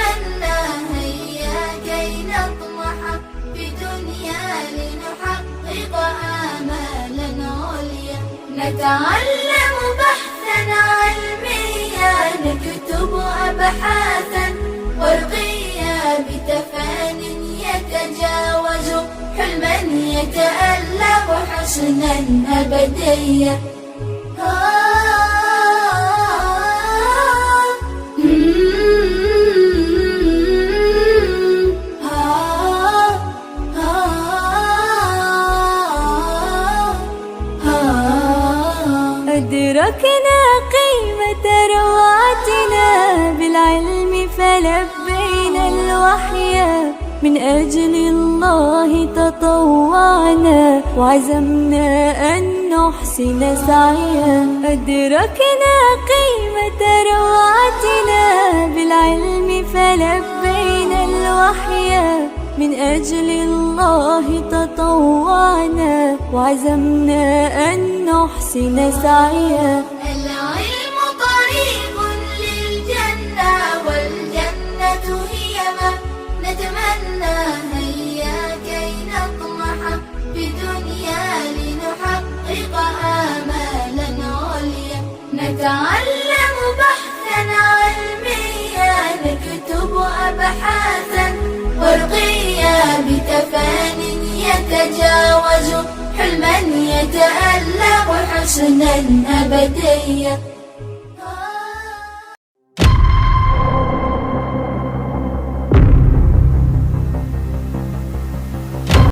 نتمنى هيا كي نطمح في دنيا لنحقق آمالا عليا، نتعلم بحثا علميا، نكتب أبحاثا ورقيا، بتفان يتجاوز حلما يتألق حسنا أبديا. أدركنا قيمة روعتنا بالعلم فلبينا الوحي، من أجل الله تطوعنا وعزمنا أن نحسن سعيا. أدركنا قيمة روعتنا بالعلم فلبينا الوحي، من أجل الله تطوعنا وعزمنا أن نحسن سعيا. العلم طريق للجنة والجنة هي ما نتمنى هيا كي نطمح في دنيا لنحقق آمالا عليا، نتعلم بحثا علميا، نكتب أبحاثا ورقيا، بتفان يتجاوز حلما يتألق حسنا أبديا.